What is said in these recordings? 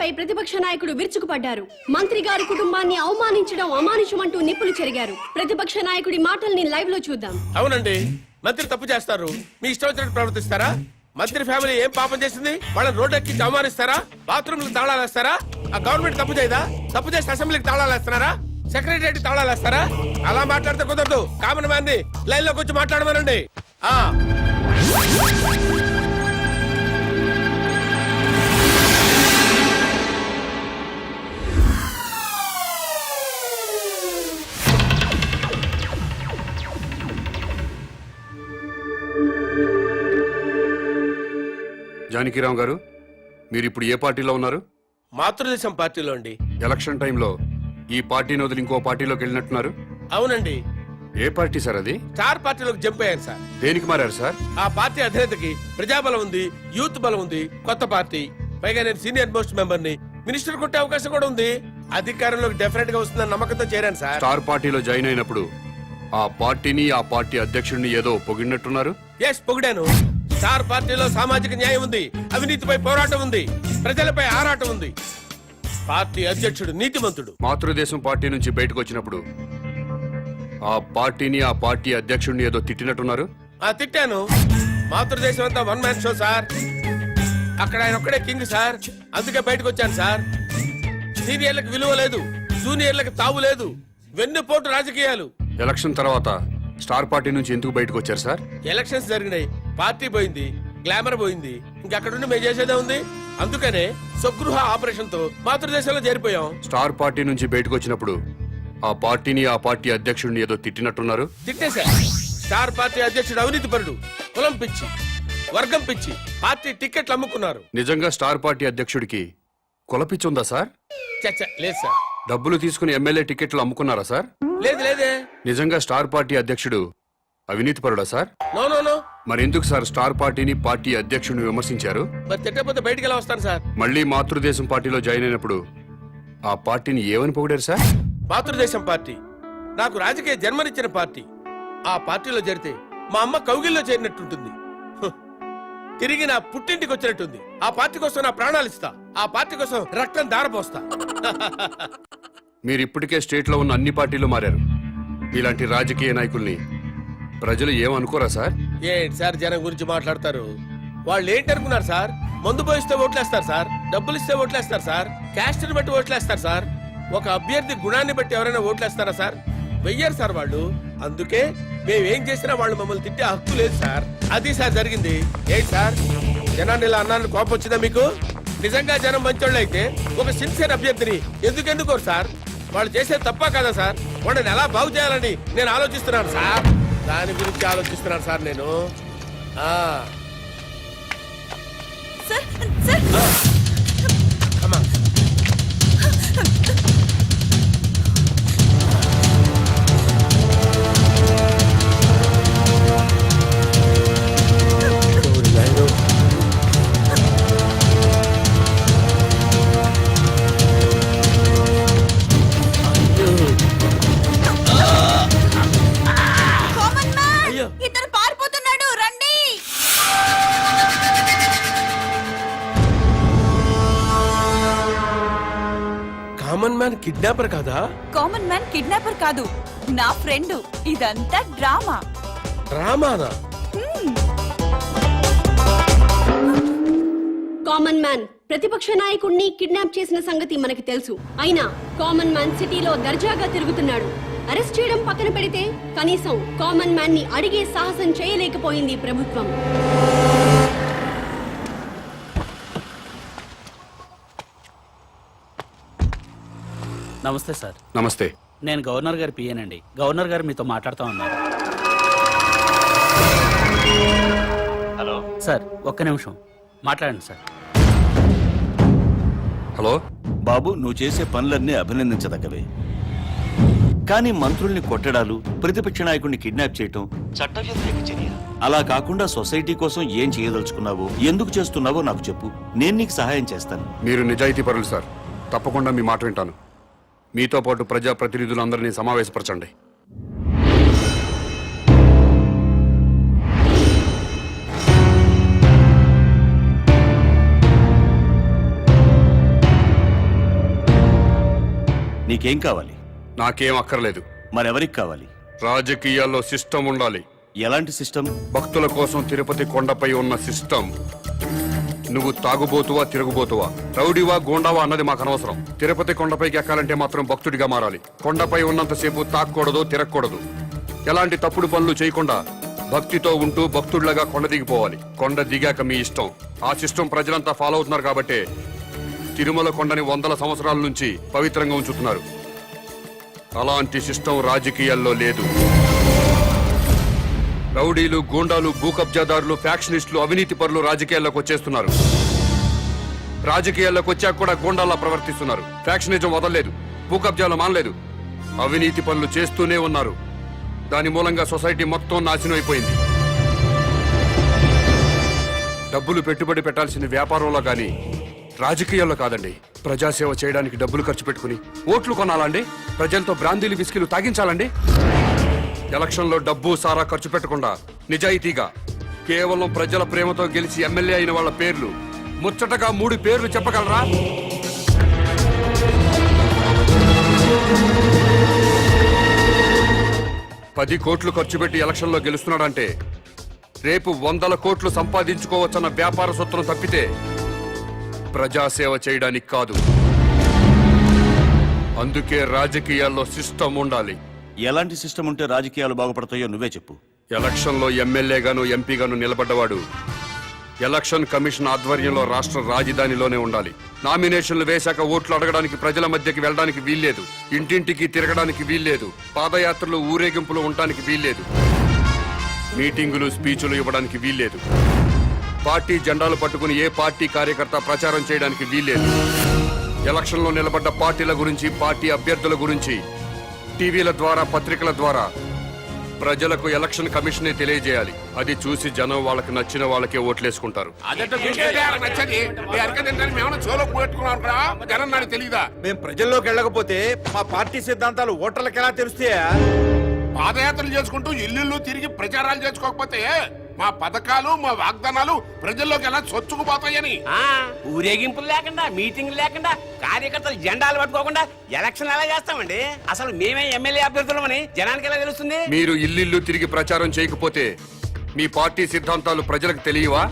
మంత్రిపై ప్రతిపక్ష నాయకుడు విరుచుకుపడ్డారు. మంత్రి గారి కుటుంబాన్ని అవమానించడం అమానుషమంటూ నిప్పులు చెరిగారు. ప్రతిపక్ష నాయకుడి మాటల్ని లైవ్ లో చూద్దాం. అవునండి, మంత్రి తప్పు చేస్తారు, మీ ఇష్టం వచ్చినట్టు ప్రవర్తిస్తారా? మంత్రి ఫ్యామిలీ ఏం పాపం చేసింది? వాళ్ళని రోడ్డు ఎక్కి అవమానిస్తారా? బాత్రూమ్లకు తాళాలు వేస్తారా? ఆ గవర్నమెంట్ తప్పు చేయదా? తప్పు చేసి అసెంబ్లీకి తాళాలు వేస్తున్నారా? సెక్రటరీ తాళాలు వేస్తారా? అలా మాట్లాడితే కుదరదు. కామన్ మ్యాన్ ని లైన్ లోకి వచ్చి మాట్లాడమనండి. జానకిరామ్ గారు, మీరు ఇప్పుడు ఏ పార్టీలో ఉన్నారు? మాతృదేశం పార్టీలో అండి. ఎలక్షన్ టైంలో ఈ పార్టీని వదిలి ఇంకో పార్టీలోకి వెళ్ళినట్టున్నారు. అవునండి. ఏ పార్టీ సార్ అది? స్టార్ పార్టీలోకి జంప్ అయ్యాను సార్. దేనికి మారారు సార్? ఆ పార్టీ అధినేతకి ప్రజాబలం ఉంది, యూత్ బలం ఉంది, కొత్త పార్టీ. పైగా నేను సీనియర్ మోస్ట్ మెంబర్ ని, మినిస్టర్ కొట్టే అవకాశం కూడా ఉంది. అధికారంలోకి డెఫినెట్ గా వస్తుందని నమ్మకంతో చేరాను సార్. స్టార్ పార్టీలో జాయిన్ అయినప్పుడు ఆ పార్టీని, ఆ పార్టీ అధ్యక్షుడిని ఏదో పొగిడినట్టున్నారు. ఎస్, పొగిడాను. స్టార్ పార్టీలో సామాజిక న్యాయం ఉంది, అవినీతిపై పోరాటం ఉంది, ప్రజలపై ఆరాటం ఉంది. పార్టీ అధ్యక్షుడు నీతిమంతుడు. మాతృదేశం పార్టీ నుంచి బయటకు వచ్చినప్పుడు ఆ పార్టీని, ఆ పార్టీ అధ్యక్షుడిని ఏదో తిట్టినట్టున్నారు. తిట్టాను. మాతృదేశం అంతా వన్ మ్యాన్ షో సార్. అక్కడ ఆయన ఒక్కడే కింగ్ సార్. అందుకే బయటకు వచ్చాను సార్. సీనియర్లకు విలువ లేదు, జూనియర్లకు తావు లేదు, వెన్నుపోటు రాజకీయాలు. ఎలక్షన్ తర్వాత స్టార్ పార్టీ నుంచి ఎందుకు బయటకు వచ్చారు సార్? ఎలక్షన్స్ జరిగినాయి, పార్టీ పోయింది, గ్లామర్ పోయింది, ఇంకక్కడుండి మేము చేసేదే ఉంది. అందుకనే స్వగృహ ఆపరేషన్ తో మాతృదేశంలో చేరిపోయాం. స్టార్ పార్టీ నుంచి బయటకు వచ్చినప్పుడు ఆ పార్టీని, ఆ పార్టీ అధ్యక్షుడిని ఏదో తిట్టినట్టున్నారు. తిట్టేశా. స్టార్ పార్టీ అధ్యక్షుడు అవినీతి పరుడు, కులం పిచ్చి, వర్గం పిచ్చి, పార్టీ టికెట్లు అమ్ముకున్నారు. నిజంగా స్టార్ పార్టీ అధ్యక్షుడికి కులపిచ్చి ఉందా సార్? లేదు సార్. డబ్బులు తీసుకుని ఎమ్మెల్యే టికెట్లు అమ్ముకున్నారా సార్? లేదు లేదే. నిజంగా స్టార్ పార్టీ అధ్యక్షుడు అవినీతి పరుడా సార్? No no no. మరి ఎందుకు సార్ స్టార్ పార్టీని, పార్టీ అధ్యక్షుడిని విమర్శించారు? మరి తిట్టకపోతే బయటికి ఎలా వస్తాను సార్? మళ్ళీ మాతృదేశం పార్టీలో జాయిన్ అయినప్పుడు ఆ పార్టీని ఏమని పొగిడారు సార్? మాతృదేశం పార్టీ నాకు రాజకీయ జన్మనిచ్చిన పార్టీ. ఆ పార్టీలో చేరితే మా అమ్మ కౌగిల్లో చేరినట్టుంటుంది. తిరిగి నా పుట్టింటికి వచ్చినట్టుంది. ఆ పార్టీ కోసం నా ప్రాణాలు ఇస్తా, ఆ పార్టీ కోసం రక్తం దారపోస్తా. మీరు ఇప్పటికే స్టేట్ లో ఉన్న అన్ని పార్టీలు మారారు. ఇలాంటి రాజకీయ నాయకుల్ని ప్రజలు ఏమనుకోరా సార్? ఏంటి సార్ జనం గురించి మాట్లాడతారు? వాళ్ళు ఏంటనుకున్నారు సార్? మందు పోయిస్తే ఓట్లేస్తారు సార్, డబ్బులు ఇస్తే ఓట్లేస్తారు సార్, క్యాస్ట్ ని బట్టి ఓట్లేస్తారు సార్. ఒక అభ్యర్థి గుణాన్ని బట్టి ఎవరైనా ఓట్లేస్తారా సార్? వెయ్యరు సార్ వాళ్ళు. అందుకే మేమేం చేసినా వాళ్ళు మమ్మల్ని తిట్టే హక్కు లేదు సార్. అది సార్ జరిగింది. ఏంటి సార్ జనాన్ని ఇలా అన్నారని కోపం వచ్చిందా మీకు? నిజంగా జనం మంచోళ్ళు అయితే ఒక సిన్సియర్ అభ్యర్థిని ఎందుకోరు సార్? వాళ్ళు చేసే తప్ప కదా సార్? వాళ్ళని ఎలా బాగు చేయాలని నేను ఆలోచిస్తున్నాను సార్. దాని గురించి ఆలోచిస్తున్నాను సార్ నేను. అమ్మా కామన్ మ్యాన్ కిడ్నాపర్ కాదా? కామన్ మ్యాన్ కిడ్నాపర్ కాదు, నా ఫ్రెండ్. ఇదంతా డ్రామా. డ్రామానా? కామన్ మ్యాన్ ప్రతిపక్ష నాయకుడిని కిడ్నాప్ చేసిన సంగతి మనకి తెలుసు. అయినా కామన్ మ్యాన్ సిటీలో దర్జాగా తిరుగుతున్నాడు. అరెస్ట్ చేయడం పక్కన పెడితే కనీసం కామన్ మ్యాన్ ని అడిగే సాహసం చేయలేకపోయింది ప్రభుత్వం. నమస్తే సార్. నమస్తే. నేను గవర్నర్ గారి పిఏనండి. గవర్నర్ గారు మీతో మాట్లాడుతూ ఉన్నారు. హలో సార్, ఒక్క నిమిషం మాట్లాడండి సార్. హలో బాబు, నువ్వు చేసే పనులన్నీ అభినందించదగ్గవే. కానీ మంత్రుల్ని కొట్టడాలు, ప్రతిపక్ష నాయకుడిని కిడ్నాప్ చేయటం చట్టవ్యతిరేక చర్య. అలా కాకుండా సొసైటీ కోసం ఏం చేయదలుచుకున్నావో, ఎందుకు చేస్తున్నావో నాకు చెప్పు. నేను నీకు సహాయం చేస్తాను. మీరు నిజాయితీ పరులు సార్. తప్పకుండా మీ మాట వింటాను. మీతో పాటు ప్రజాప్రతినిధులందరినీ సమావేశపరచండి. నీకేం కావాలి? నాకేం అక్కర్లేదు. మరెవరికి కావాలి? రాజకీయాల్లో సిస్టమ్ ఉండాలి. ఎలాంటి సిస్టమ్? భక్తుల కోసం తిరుపతి కొండపై ఉన్న సిస్టమ్. నువ్వు తాగుబోతువా తిరుగుబోతువా, రౌడీవా గోండావా అన్నది మాకు అనవసరం. తిరుపతి కొండపైకి ఎక్కాలంటే మాత్రం భక్తుడిగా మారాలి. కొండపై ఉన్నంతసేపు తాక్కూడదు, తిరగకూడదు. ఎలాంటి తప్పుడు పనులు చేయకుండా భక్తితో ఉంటూ భక్తుడిలాగా కొండ దిగిపోవాలి. కొండ దిగాక మీ ఇష్టం. ఆ సిస్టమ్ ప్రజలంతా ఫాలో అవుతున్నారు కాబట్టే తిరుమల కొండని 100 సంవత్సరాల నుంచి పవిత్రంగా ఉంచుతున్నారు. అలాంటి సిస్టమ్ రాజకీయాల్లో లేదు. రౌడీలు, గూండాలు, భూకబ్జాదారులు, ఫ్యాక్షనిస్టులు, అవినీతి పరులు రాజకీయాల్లోకి వచ్చేస్తున్నారు. రాజకీయాల్లోకి వచ్చాక కూడా గూండాల్లా ప్రవర్తిస్తున్నారు. ఫ్యాక్షనిజం వదలలేదు, భూకబ్జాలు మానలేదు, అవినీతి పనులు చేస్తూనే ఉన్నారు. దాని మూలంగా సొసైటీ మొత్తం నాశనం అయిపోయింది. డబ్బులు పెట్టుబడి పెట్టాల్సిన వ్యాపారంలో గాని రాజకీయాల్లో కాదండి. ప్రజాసేవ చేయడానికి డబ్బులు ఖర్చు పెట్టుకుని ఓట్లు కొనాలండి? ప్రజలతో బ్రాందీలు విస్కీలు తాగించాలండి? ఎలక్షన్లో డబ్బు సారా ఖర్చు పెట్టకుండా నిజాయితీగా కేవలం ప్రజల ప్రేమతో గెలిచి ఎమ్మెల్యే అయిన వాళ్ళ పేర్లు ముచ్చటగా 3 పేర్లు చెప్పగలరా? పది కోట్లు ఖర్చు పెట్టి ఎలక్షన్లో గెలుస్తున్నాడంటే రేపు 100 కోట్లు సంపాదించుకోవచ్చన్న వ్యాపార సూత్రం తప్పితే ప్రజాసేవ చేయడానికి కాదు. అందుకే రాజకీయాల్లో సిస్టమ్ ఉండాలి. ఎలాంటి సిస్టమ్ ఉంటే రాజకీయాలు బాగుపడతాయో నువ్వే చెప్పు. ఎలక్షన్లో ఎమ్మెల్యేగాను ఎంపీగాను నిలబడ్డవాడు ఎలక్షన్ కమిషన్ ఆధ్వర్యంలో రాష్ట్ర రాజధానిలోనే ఉండాలి. నామినేషన్లు వేశాక ఓట్లు అడగడానికి ప్రజల మధ్యకి వెళ్ళడానికి వీల్లేదు. ఇంటింటికి తిరగడానికి వీల్లేదు. పాదయాత్రలు, ఊరేగింపులు ఉండడానికి వీల్లేదు. మీటింగులు, స్పీచులు ఇవ్వడానికి వీల్లేదు. పార్టీ జెండాలు పట్టుకుని ఏ పార్టీ కార్యకర్త ప్రచారం చేయడానికి వీల్లేదు. ఎలక్షన్లో నిలబడ్డ పార్టీల గురించి, పార్టీ అభ్యర్థుల గురించి టీవీల ద్వారా, పత్రికల ద్వారా ప్రజలకు ఎలక్షన్ కమిషనే తెలియజేయాలి. అది చూసి జనం వాళ్ళకి నచ్చిన వాళ్ళకే ఓట్లేసుకుంటారు. మేము ప్రజల్లోకి వెళ్ళకపోతే మా పార్టీ సిద్ధాంతాలు ఓటర్లకు ఎలా తెలుస్తాయా? పాదయాత్రలు చేసుకుంటూ ఇల్లు తిరిగి ప్రచారాలు చేసుకోకపోతే మా పథకాలు, మా వాగ్దానాలు ప్రజల్లోకి ఎలా చొచ్చుకుపోతాయని. ఊరేగింపులు లేకుండా, మీటింగ్లు లేకుండా, కార్యకర్తలు జెండాలు పట్టుకోకుండా ఎలక్షన్ ఎలా చేస్తామండి? అసలు మేమే ఎమ్మెల్యే అభ్యర్థులమని జనానికి ఎలా తెలుస్తుంది? మీరు ఇల్లు తిరిగి ప్రచారం చేయకపోతే మీ పార్టీ సిద్ధాంతాలు ప్రజలకు తెలియవా?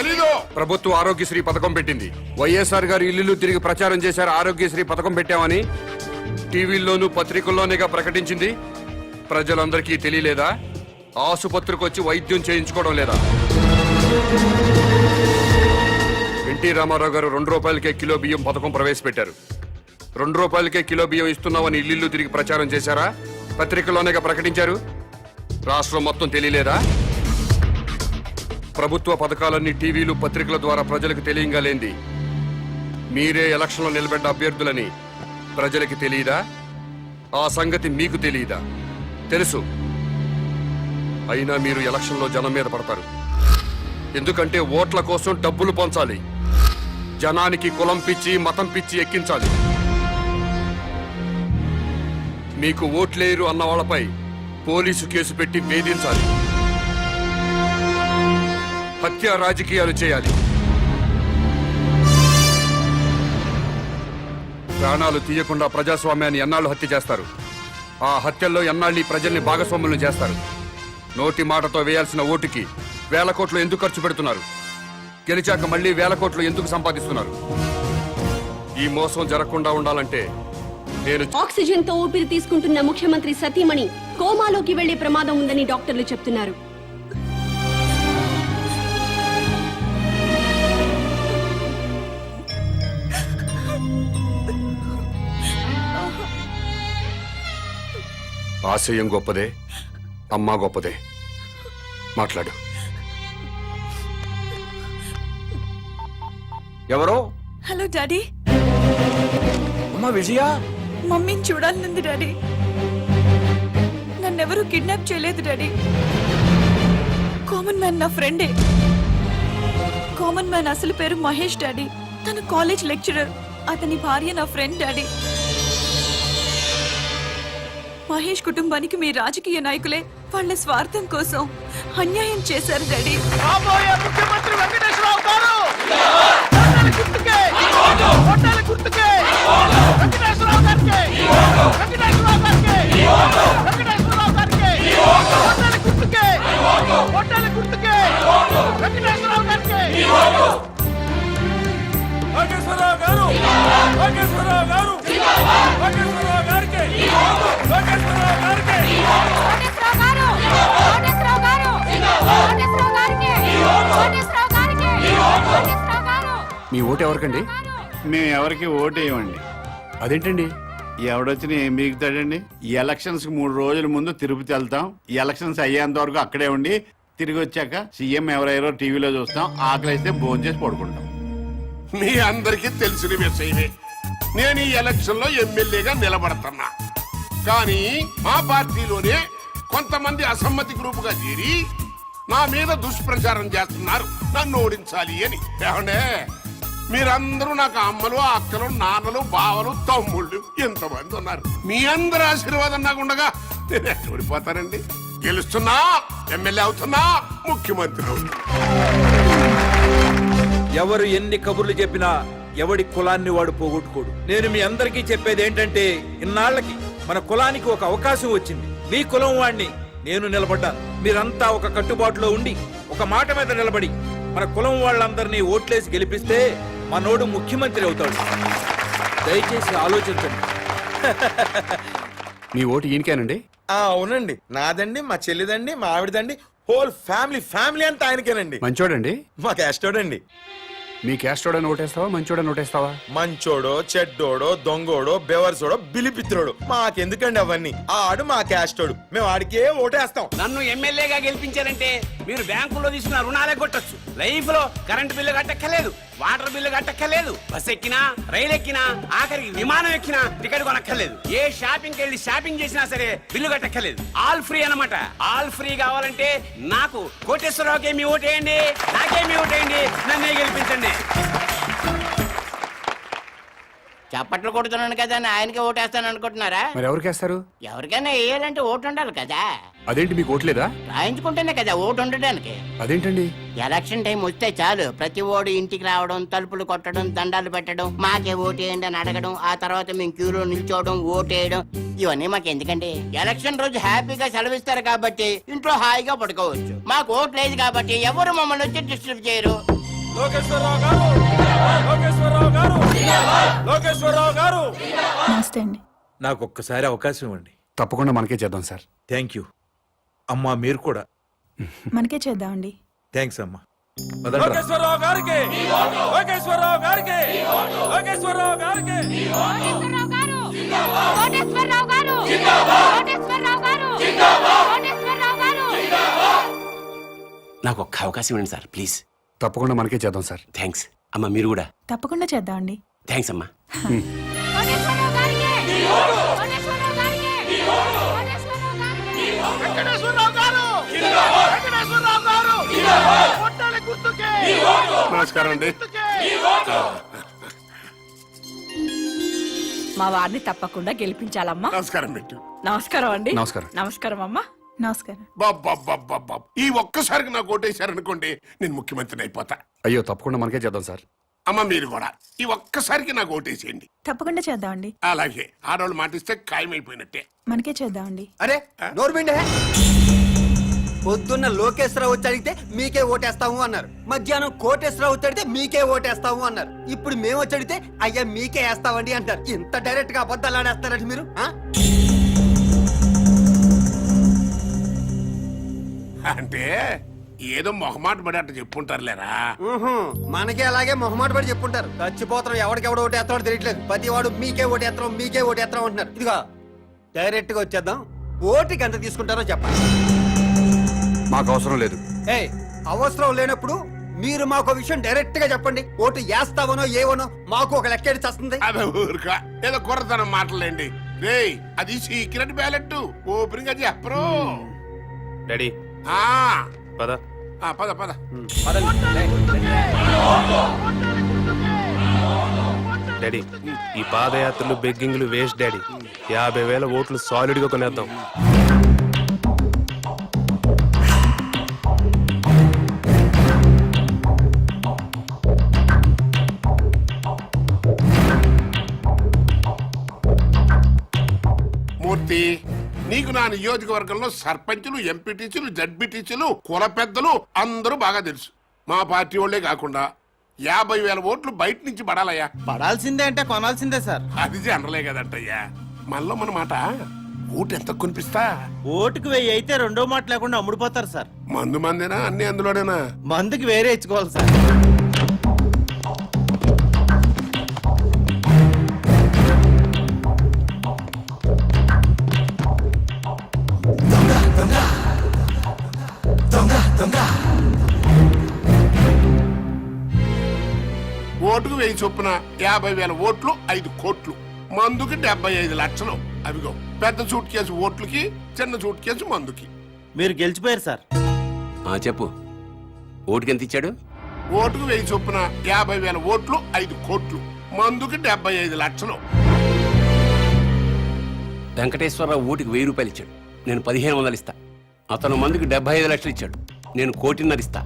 తెలీదు. ప్రభుత్వ ఆరోగ్యశ్రీ పథకం పెట్టింది. వైఎస్ఆర్ గారు ఇల్లు తిరిగి ప్రచారం చేశారు. ఆరోగ్యశ్రీ పథకం పెట్టామని టీవీల్లోనూ పత్రికల్లోనేగా ప్రకటించింది. ప్రజలందరికీ తెలియలేదా? ఆసుపత్రికి వచ్చి వైద్యం చేయించుకోవడం లేదా? ఎన్టీ రామారావు గారు 2 రూపాయలకే కిలో బియ్యం పథకం ప్రవేశపెట్టారు. 2 రూపాయలకే కిలో బియ్యం ఇస్తున్నామని ఇల్లు తిరిగి ప్రచారం చేశారా? పత్రికల్లోనేగా ప్రకటించారు. రాష్ట్రం మొత్తం తెలియలేదా? ప్రభుత్వ పథకాలన్నీ టీవీలు, పత్రికల ద్వారా ప్రజలకు తెలియంగా లేంది మీరే ఎలక్షన్లో నిలబడ్డ అభ్యర్థులని ప్రజలకి తెలియదా? ఆ సంగతి మీకు తెలియదా? తెలుసు. అయినా మీరు ఎలక్షన్లో జనం మీద పడతారు. ఎందుకంటే ఓట్ల కోసం డబ్బులు పంచాలి. జనానికి కులం పిచ్చి, మతం పిచ్చి ఎక్కించాలి. మీకు ఓట్లేరు అన్న వాళ్ళపై పోలీసు కేసు పెట్టి వేధించాలి. హత్య రాజకీయాలు చేయాలి. ప్రాణాలు తీయకుండా ప్రజాస్వామ్యాన్ని ఎన్నాళ్ళు హత్య చేస్తారు? ఆ హత్యల్లో ఎన్నాళ్ళు ప్రజల్ని భాగస్వాములను చేస్తారు? నోటి మాటతో వేయాల్సిన ఓటుకి 1000 కోట్లు ఎందుకు ఖర్చు పెడుతున్నారు? గెలిచాక మళ్ళీ 1000 కోట్లు ఎందుకు సంపాదిస్తున్నారు? ఈ మోసం జరగకుండా ఉండాలంటే నేను ఆక్సిజన్ తో ఊపిరి తీసుకుంటున్న ముఖ్యమంత్రి సతీమణి కోమాలోకి వెళ్లే ప్రమాదం ఉందని డాక్టర్లు చెప్తున్నారు. ఆశయం గొప్పదే, అమ్మా గొప్పదే. మాట్లాడు. ఎవరో? Hello daddy. అమ్మా విజయ, మమ్మీని చూడాలనుంది డాడీ. నన్నెవరూ కిడ్నాప్ చేయలేదు డాడీ. కామన్ మ్యాన్ నా ఫ్రెండే. కామన్ మ్యాన్ అసలు పేరు మహేష్ డాడీ. తన కాలేజ్ లెక్చరర్. అతని భార్య నా ఫ్రెండ్ డాడీ. మహేష్ కుటుంబానికి మీ రాజకీయ నాయకులే వాళ్ళ స్వార్థం కోసం అన్యాయం చేశారు డాడీ. రాబోయే ముఖ్యమంత్రి వెంకటేశ్వరరావు గారు! గుర్తుకే! గుర్తుకే! లోకేశ్వరరావు గారు లోకేశ్వరరావు గారికి లోకేశ్వరరావు గారికి మీ ఓటు ఎవరికండి? మేము ఎవరికి ఓటు వేయమండి. అదేంటండి? ఎవడొచ్చినా ఏం బీగుతాడండి? ఈ ఎలక్షన్స్ కి 3 రోజుల ముందు తిరుపతి వెళ్తాం. ఈ ఎలక్షన్స్ అయ్యేంత వరకు అక్కడే ఉండి తిరిగి వచ్చాక సీఎం ఎవరెవరో టీవీలో చూస్తాం. ఆకలిస్తే భోజనం చేసి పడుకుంటాం. మీ అందరికీ తెలిసిన విషయమే. నేను ఈ ఎలక్షన్ లో ఎమ్మెల్యేగా నిలబడుతున్నా. కానీ మా పార్టీలోనే కొంతమంది అసమ్మతి గ్రూపుగా చేరి నా మీద దుష్ప్రచారం చేస్తున్నారు, నన్ను ఓడించాలి అని. ఏమండే, మీరందరూ నాకు అమ్మలు, అక్కలు, నాన్నలు, బావలు, తమ్ముళ్ళు ఎంతమంది ఉన్నారు. మీ అందరి ఆశీర్వాదం నాకు ఉండగా నేను ఎక్కడ ఓడిపోతానండి? గెలుస్తున్నా, ఎమ్మెల్యే అవుతున్నా, ముఖ్యమంత్రి అవుతున్నా. ఎవరు ఎన్ని కబుర్లు చెప్పినా ఎవడి కులాన్ని వాడు పోగొట్టుకోడు. నేను మీ అందరికీ చెప్పేది ఏంటంటే, ఇన్నాళ్లకి మన కులానికి ఒక అవకాశం వచ్చింది. మీ కులం వాడిని నేను నిలబడ్డాను. మీరంతా ఒక కట్టుబాటులో ఉండి ఒక మాట మీద నిలబడి మన కులం వాళ్ళందరినీ ఓట్లేసి గెలిపిస్తే మనోడు ముఖ్యమంత్రి అవుతాడు. దయచేసి ఆలోచించండి. మీ ఓటు ఈయనకేనండి? అవునండి, నాదండి, మా చెల్లిదండి, మా ఆవిడదండి, హోల్ ఫ్యామిలీ అంతా ఆయనకేనండి. మంచోడండి? మా క్యాస్టోడండి. మీ క్యాస్టోడని ఓటేస్తావా, మంచోడని ఓటేస్తావా? మంచోడో, చెడ్డోడో, దొంగోడో, బెవర్సోడో, బిలిపిత్రోడు మాకెందుకండి అవన్నీ? ఆడు మా క్యాస్టోడు, మేము ఆడికే ఓటేస్తాం. నన్ను ఎమ్మెల్యేగా గెలిపించారంటే మీరు బ్యాంకులో తీసుకున్న రుణాలే కొట్టచ్చు. లైఫ్ లో కరెంట్ బిల్లు కట్టక్కర్లేదు, వాటర్ బిల్లు కట్టక్కర్లేదు, బస్ ఎక్కినా, రైలు ఎక్కినా, ఆఖరికి విమానం ఎక్కినా టికెట్ కొనక్కర్లేదు. ఏ షాపింగ్ వెళ్ళి షాపింగ్ చేసినా సరే బిల్లు కట్టక్కర్లేదు. ఆల్ ఫ్రీ అన్నమాట. ఆల్ ఫ్రీ కావాలంటే నాకు కోటేశ్వరరావుకి మీ ఓటేయండి, నాకేమి ఓటేయండి, నన్నే గెలిపించండి. చప్పట్లు కొడుతున్నాను కదా అని ఆయనకి ఓటేస్తాను అనుకుంటున్నారా? మరి ఎవరికేస్తారు? ఎవరికైనా వేయాలంటే ఓటు ఉండాలి కదా. అదేంటి, మీకు ఓట్లేదా? రాయించుకుంటేనే కదా ఓటు ఉండడానికి. అదేంటండి? ఎలక్షన్ టైం వస్తే చాలు ప్రతి ఓడు ఇంటికి రావడం, తలుపులు కొట్టడం, దండాలు పెట్టడం, మాకే ఓటేయండి అని అడగడం, ఆ తర్వాత మేము క్యూలో నిల్చోవడం, ఓటేయడం, ఇవన్నీ మాకు ఎందుకండి? ఎలక్షన్ రోజు హ్యాపీగా సెలవిస్తారు కాబట్టి ఇంట్లో హాయిగా పడుకోవచ్చు. మాకు ఓటు లేదు కాబట్టి ఎవరు మమ్మల్ని వచ్చి డిస్టర్బ్ చేయరు. లోకేశ్వరరావు గారు, లోకేశ్వరరావు గారు, లోకేశ్వరరావు గారు. నమస్తే అండి. నాకు ఒక్కసారి అవకాశం ఇవ్వండి. తప్పకుండా మనకే చేద్దాం సార్. థ్యాంక్ యూ అమ్మా. మీరు కూడా మనకే చేద్దామండి. థ్యాంక్స్ అమ్మా. లోకేశ్వరరావు గారికి, లోకేశ్వరరావు గారికి, లోకేశ్వరరావు గారికి. నాకు ఒక్క అవకాశం ఇవ్వండి సార్, ప్లీజ్. తప్పకుండా మనకే చేద్దాం సార్. థ్యాంక్స్ అమ్మా. మీరు కూడా తప్పకుండా చేద్దామండి. థ్యాంక్స్ అమ్మా. నమస్కారం అండి. మా వారిని తప్పకుండా గెలిపించాలమ్మా. నమస్కారం పెట్టు. నమస్కారం అండి. నమస్కారం. నమస్కారం అమ్మా. నమస్కారం. బాబా, ఈ ఒక్కసారికి నాకు ఓటేశారనుకోండి, నేను ముఖ్యమంత్రిని అయిపోతా. అయ్యో, తప్పకుండా మనకే చేద్దాం సార్. అమ్మ మీరు కూడా ఈ ఒక్కసారికి నాకు ఓటేసేయండి. తప్పకుండా చేద్దామండి. అలాగే ఆడవాళ్ళు మాటిస్తే ఖాయమైపోయినట్టే. మనకే చేద్దామండి. అరే నోర్మిండే, పొద్దున్న లోకేశ్వరరావు వచ్చి అడిగితే మీకే ఓటేస్తాము అన్నారు. మధ్యాహ్నం కోటేశ్వరరావు వచ్చి అడిగితే మీకే ఓటేస్తాము అన్నారు. ఇప్పుడు మేము వచ్చి అడిగితే అయ్యా మీకే వేస్తామండి అంటారు. ఇంత డైరెక్ట్ గా అబద్ధాలు ఆడేస్తారండి మీరు. అంటే ఏదో మొహమాట పడి అట్ట చెప్పుంటారులేరా. మనకే అలాగే మొహమాట పడి చెప్పుంటారు. చచ్చిపోతాం, ఎవడికెవడు ఓటేస్తాడో తెలియట్లేదు. ప్రతి వాడు మీకే ఓటేస్తాం, మీకే ఓటేస్తాం అంటున్నారు. ఇదిగో డైరెక్ట్ గా వచ్చేద్దాం. ఓటుకి ఎంత తీసుకుంటారో చెప్పండి. మాకు అవసరం లేదు. అవసరం లేనప్పుడు మీరు మాకు విషయం డైరెక్ట్ గా చెప్పండి. ఓటు వేస్తావనో ఏవనో మాకు ఒక లెక్క వస్తుంది. అదే ఊరుకా, ఏదో కుర్రతనం మాటలేండి. రేయ్, అది సీక్రెట్ బ్యాలెట్, ఓపెన్ గా చెప్పరు. డాడీ పద. పద పద. డాడీ, ఈ పాదయాత్రలు బెగ్గింగ్లు వేస్ట్ డాడీ. 50,000 ఓట్లు సాలిడ్ గా కొనేద్దాం. మూర్తి, నీకు నా నియోజకవర్గంలో సర్పంచులు, ఎంపీటీసీలు, జడ్పీటీసీలు, కుల పెద్దలు అందరూ బాగా తెలుసు. మా పార్టీ వాళ్ళే కాకుండా 50,000 ఓట్లు బయట నుంచి పడాలయ్యా. పడాల్సిందే అంటే కొనాల్సిందే సార్. అది జనరలే కదంటయ్యా. మనలో మన మాట ఓటు ఎంత కొనిపిస్తా? ఓటుకు 1000 అయితే రెండో మాట లేకుండా అమ్ముడుపోతారు సార్. మందు మందేనా అన్ని అందులోనేనా? మందుకి వేరే ఇచ్చుకోవాలి సార్. ఓటుకు 1000 చొప్పున 50,000 ఓట్లు 5 కోట్లు, మందుకి 75 లక్షలు. అవిగో పెద్ద సూట్ కేసు ఓట్లకి, చిన్న సూట్ కేసు మందుకి. మీరు గెలిచిపోయారు సార్. చెప్పు, ఓటుకి ఎంత ఇచ్చాడు? ఓటుకు 1000 చొప్పున 50,000 ఓట్లు 5 కోట్లు, మందుకి 75 లక్షలు. వెంకటేశ్వరరావు ఓటుకి 1000 రూపాయలు ఇచ్చాడు, నేను 1500 ఇస్తా. అతను మందుకి 75 లక్షలు ఇచ్చాడు, నేను 1,50,00,000 ఇస్తా.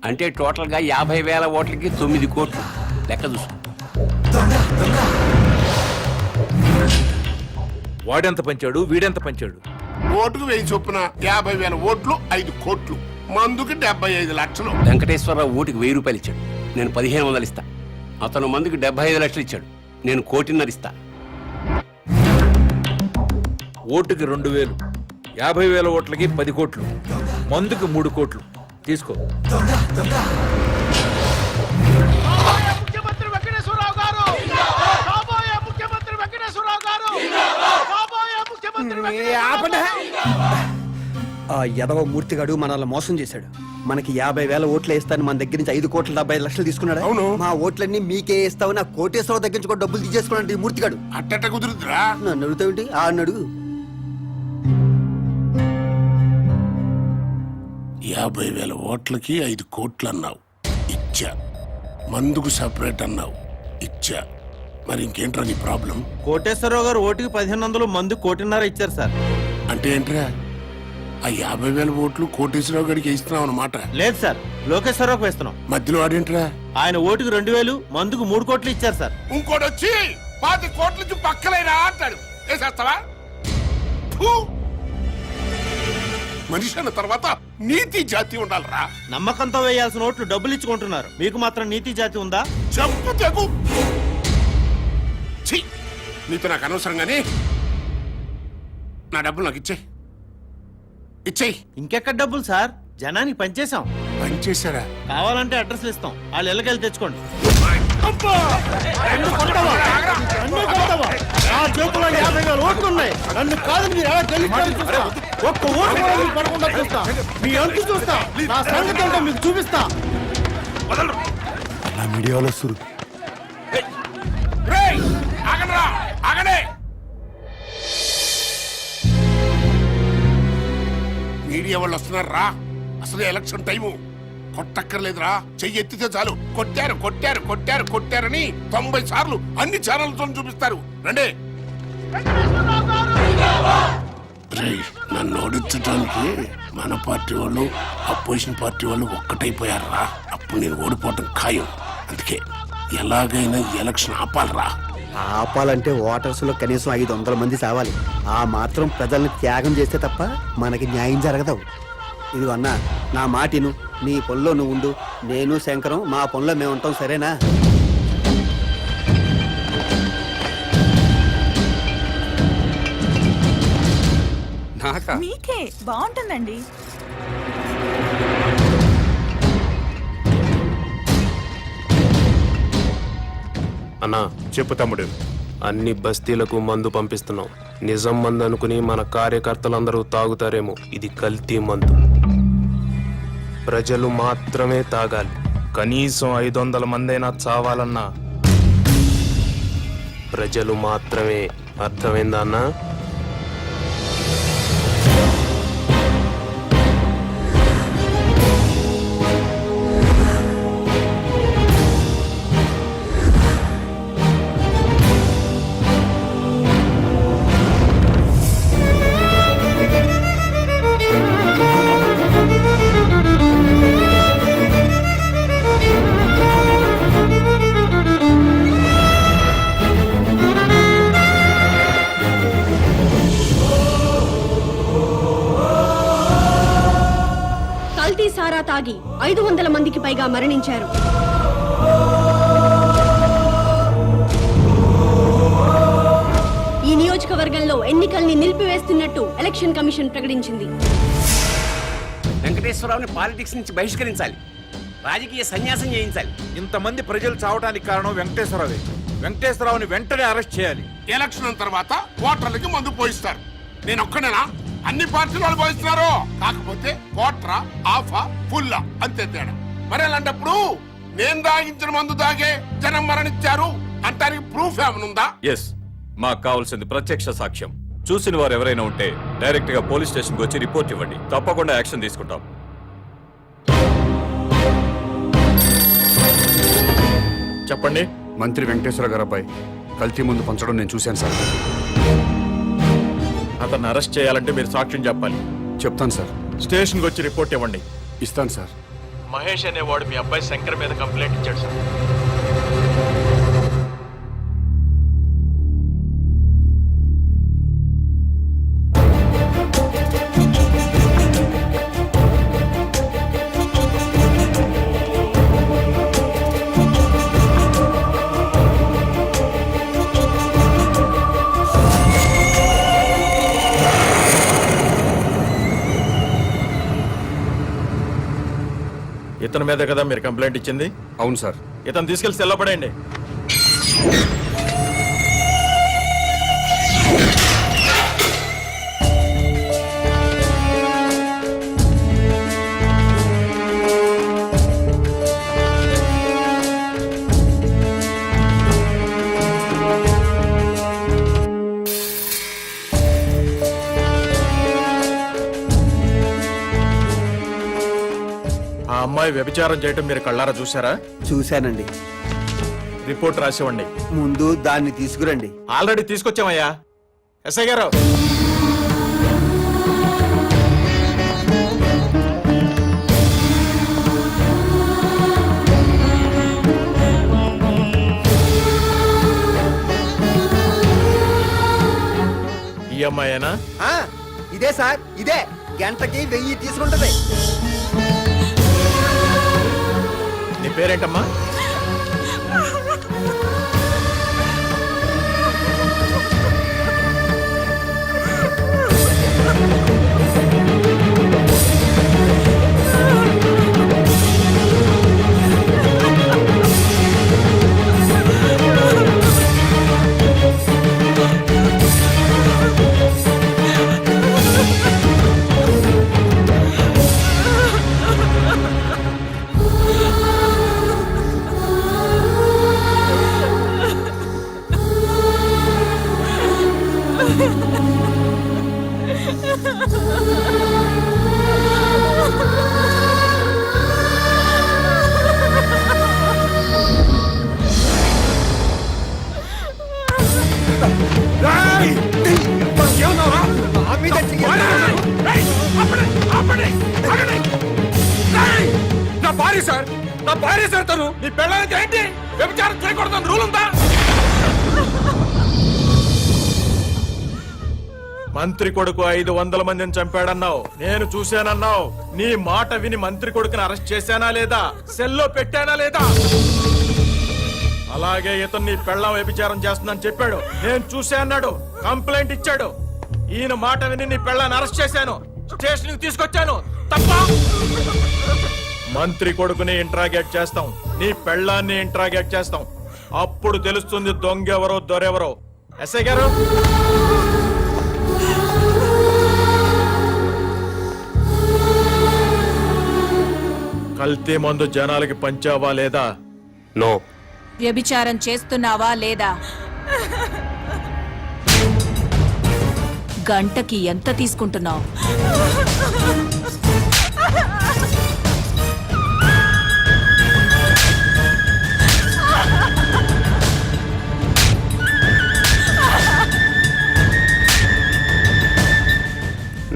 అంటే టోటల్ గా 50,000 ఓట్లకి 9 కోట్లు. లెక్క చూసుకో. వాడెంత పంచాడు, వీడెంత పంచాడు? ఓటుకు 1000 చొప్పున 50,000 ఓట్లు 5 కోట్లు, మందుకి 75 లక్షలు. వెంకటేశ్వరరావు ఓటుకి 1000 రూపాయలు ఇచ్చాడు, నేను 1500 ఇస్తా. అతను మందుకి 75 లక్షలు ఇచ్చాడు, నేను 1,50,00,000 ఇస్తా. ఓటుకి 2,000, 50,000 ఓట్లకి 10 కోట్లు, మందుకి 3 కోట్లు. తీసుకో. ముఖ్యమంత్రి వెంకటేశ్వరరావు గారు, కాబోయే ముఖ్యమంత్రి వెంకటేశ్వరరావు గారు, కాబోయే ముఖ్యమంత్రి ఆ యదవ మూర్తిగాడు మనల్ని మోసం చేశాడు. మనకి 50,000 ఓట్లు వేస్తాను మన దగ్గర నుంచి 5,75,00,000 తీసుకున్నాడు. అవును. మా ఓట్లన్నీ మీకే వేస్తావు, నా కోటేశ్వరరావు దగ్గర నుంచి కూడా డబ్బులు తీసేసుకున్నాడు ఈ మూర్తిగాడు. అట్టట కుదురుతురా? నన్ను అడుగుతావేంటి? ఆ అడుగు. 50,000 ఓట్లకి 5 కోట్లు అన్నావు, ఇచ్చా. మందుకు సపరేట్ అన్నావు, ఇచ్చా. మరి ఇంకేంట్రా నీ ప్రాబ్లం? కోటేశ్వరరావు గారు ఓటుకి 1500, మందు 1,50,00,000 ఇచ్చారు సార్. అంటే ఏంట్రా? ఆ 50,000 ఓట్లు కోటేశ్వరరావు గడికి ఇస్తున్నావు అన్నమాట. లేదు సార్, లోకేశ్వరరావుకి వేస్తున్నాం. మధ్యలో ఆడేంట్రా? ఆయన ఓటుకి 2,000, మందుకు 3 కోట్లు ఇచ్చారు సార్. ఇంకోటి వచ్చి 5 కోట్ల నుంచి పక్కలేరా అంటాడు. వేసేస్తావా? మనిషి అన్న తర్వాత నీతి జాతి ఉండాలరా. నమ్మకంతో వేయాల్సిన ఓట్లు డబ్బులు ఇచ్చుకుంటున్నారు, మీకు మాత్రం నీతి జాతి ఉందా? చెప్పు తెగు. ఛీ, నీతో నాకు అనవసరంగానే. నా డబ్బులు నాకు ఇచ్చేయి. ఇంకెక్కడ డబ్బులు సార్? జనానికి పనిచేసాం. పనిచేశారా? కావాలంటే అడ్రస్లు ఇస్తాం, వాళ్ళు ఇళ్ళకెళ్ళి తెచ్చుకోండి. నన్ను కాదు మీరు ఎలా గెలుస్తారో ఒక్క ఓటు కూడా మీకు పడకుండా చూస్తా. మీ అంతు చూస్తా, నా సంగతి ఏంటో మీకు చూపిస్తా. నా మీడియాలో సురు మీడియా వాళ్ళు వస్తున్నారా? అసలు ఎలక్షన్ టైము. కొట్టక్కర్లేదురా, చెయ్యి ఎత్తితే చాలు కొట్టారని 90 సార్లు అన్ని ఛానళ్లతో చూపిస్తారు. రండి. నన్ను ఓడించడానికి మన పార్టీ వాళ్ళు అపోజిషన్ పార్టీ వాళ్ళు ఒక్కటైపోయారా? అప్పుడు నేను ఓడిపోవటం ఖాయం. అందుకే ఎలాగైనా ఎలక్షన్ ఆపాలరా. ఆపాలంటే ఓటర్స్ లో కనీసం 500 మంది సావాలి. ఆ మాత్రం ప్రజల్ని త్యాగం చేస్తే తప్ప మనకి న్యాయం జరగదు. ఇది అన్నా, నా మాటిను, నీ పనిలో నువ్వు ఉండు, నేను శంకరం మా పనిలో మేము ఉంటాం, సరేనా? మీకే బాగుంటుందండి. అన్నా చెప్పు తమ్ముడు. అన్ని బస్తీలకు మందు పంపిస్తున్నాం. నిజం మందు అనుకుని మన కార్యకర్తలందరూ తాగుతారేమో. ఇది కల్తీ మందు. ప్రజలు మాత్రమే తాగాలి. కనీసం 500 మందైనా చావాలన్నా ప్రజలు మాత్రమే. అర్థమైందా అన్నా? కల్తీ సారా తాగి 500 మందికి పైగా మరణించారు. ఎన్నికల్ని నిలిపివేస్తున్నట్టు ఎలక్షన్ కమిషన్ ప్రకటించింది. వెంకటేశ్వరరావుని పాలిటిక్స్ నుంచి బహిష్కరించాలి, రాజకీయ సన్యాసం చేయించాలి. ఇంతమంది ప్రజలు చావడానికి కారణం వెంకటేశ్వరరావే. వెంకటేశ్వరరావుని వెంటనే అరెస్ట్ చేయాలి. ఎలక్షన్ తర్వాత ఓటర్లకి మందు పోయిస్తారు. నేను ఒక్కనేనా? అన్ని పార్టీలు వాళ్ళు పోయిస్తున్నారు. కాకపోతే కోట్రా, ఆఫా, ఫుల్లా అంతే తేడా. మరి అలాంటప్పుడు నేను దాగించిన మందు దాగే జనం మరణించారు అంటానికి ప్రూఫ్ ఏమనుందా? ఎస్, మాకు కావాల్సింది ప్రత్యక్ష సాక్ష్యం. చూసిన వారు ఎవరైనా ఉంటే డైరెక్ట్ గా పోలీస్ స్టేషన్ కు వచ్చి రిపోర్ట్ ఇవ్వండి. తప్పకుండా యాక్షన్ తీసుకుంటాం. చెప్పండి. మంత్రి వెంకటేశ్వర గారు అబ్బాయి కల్తీ ముందు పంచడం నేను చూశాను సార్. అతన్ని అరెస్ట్ చేయాలంటే మీరు సాక్ష్యం చెప్పాలి. చెప్తాను సార్. స్టేషన్ కు వచ్చి రిపోర్ట్ ఇవ్వండి. ఇస్తాను సార్. మహేష్ అనేవాడు మీ అబ్బాయి శంకర్ మీద కంప్లైంట్ ఇచ్చాడు సార్. ఇతని మీద కదా మీరు కంప్లైంట్ ఇచ్చింది? అవును సార్. ఇతను తీసుకెళ్లి సెల్లో పడేయండి. ఆ అమ్మాయి వ్యభిచారం చేయటం మీరు కళ్ళారా చూసారా? చూశానండి. రిపోర్ట్ రాసివ్వండి. ముందు దాన్ని తీసుకురండి. ఆల్రెడీ తీసుకొచ్చామయ్యా. ఎస్ఐ గారు, ఈ అమ్మాయేనా? ఇదే సార్, ఇదే. గంటకి 1000 తీసుకుంటది. నీ పేరేంటమ్మా? నా భార్య సార్, నా భార్య సార్. తను నీ పెళ్ళానికి ఏంటి వ్యభిచారం చేయకూడదని రూల్ ఉందా? మంత్రి కొడుకు 500 మందిని చంపాడన్నావు, నేను చూశానన్నావు. నీ మాట విని మంత్రి కొడుకుని అరెస్ట్ చేశానా లేదా? సెల్లో పెట్టానా లేదా? అలాగే ఇతను నీ పెళ్ళాం వ్యభిచారం చేస్తుందని చెప్పాడు, నేను చూసా అన్నాడు, కంప్లైంట్ ఇచ్చాడు. ఈయన మాట విని నీ పెళ్ళాన్ని అరెస్ట్ చేశాను, స్టేషన్ కి తీసుకొచ్చాను. తప్ప? మంత్రి కొడుకుని ఇంట్రాగేట్ చేస్తాం, నీ పెళ్ళాన్ని ఇంట్రాగేట్ చేస్తాం. అప్పుడు తెలుస్తుంది దొంగెవరో దొరెవరో. ఎస్ఐ గారు, కల్తీ మందు జనాలకి పంచావా లేదా? నో. వ్యభిచారం చేస్తున్నావా లేదా? గంటకి ఎంత తీసుకుంటున్నావు?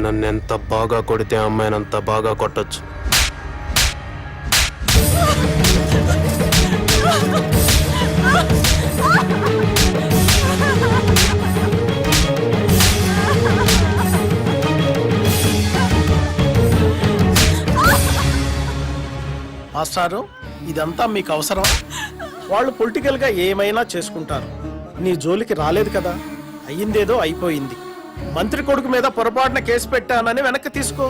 నన్నెంత బాగా కొడితే అమ్మాయినంత బాగా కొట్టొచ్చు. మాస్టారు, ఇదంతా మీకు అవసరం? వాళ్ళు పొలిటికల్ గా ఏమైనా చేసుకుంటారు, నీ జోలికి రాలేదు కదా. అయ్యిందేదో అయిపోయింది. మంత్రి కొడుకు మీద పొరపాటున కేసు పెట్టానని వెనక్కి తీసుకో.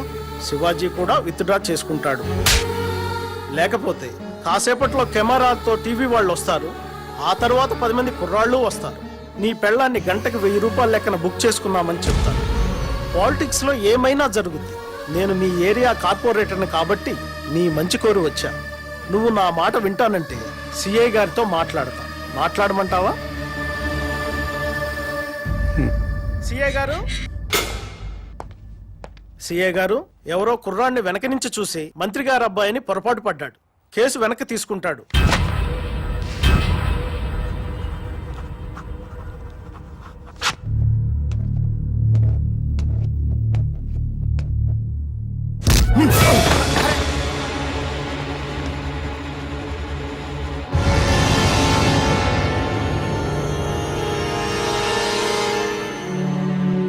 శివాజీ కూడా విత్డ్రా చేసుకుంటాడు. లేకపోతే కాసేపట్లో కెమెరాతో టీవీ వాళ్ళు వస్తారు. ఆ తర్వాత 10 మంది కుర్రాళ్ళు వస్తారు. నీ పెళ్ళాన్ని గంటకు 1000 రూపాయల లెక్కన బుక్ చేసుకున్నామని చెప్తాను. పాలిటిక్స్ లో ఏమైనా జరుగుద్ది. నేను మీ ఏరియా కార్పొరేటర్ని కాబట్టి నీ మంచి కోరి వచ్చా. నువ్వు నా మాట వింటానంటే సిఐ గారితో మాట్లాడతా. మాట్లాడమంటావా? సిఐ గారు ఎవరో కుర్రాన్ని వెనక నుంచి చూసి మంత్రి గారి అబ్బాయిని పొరపాటు పడ్డాడు. కేసు వెనక్కి తీసుకుంటాడు.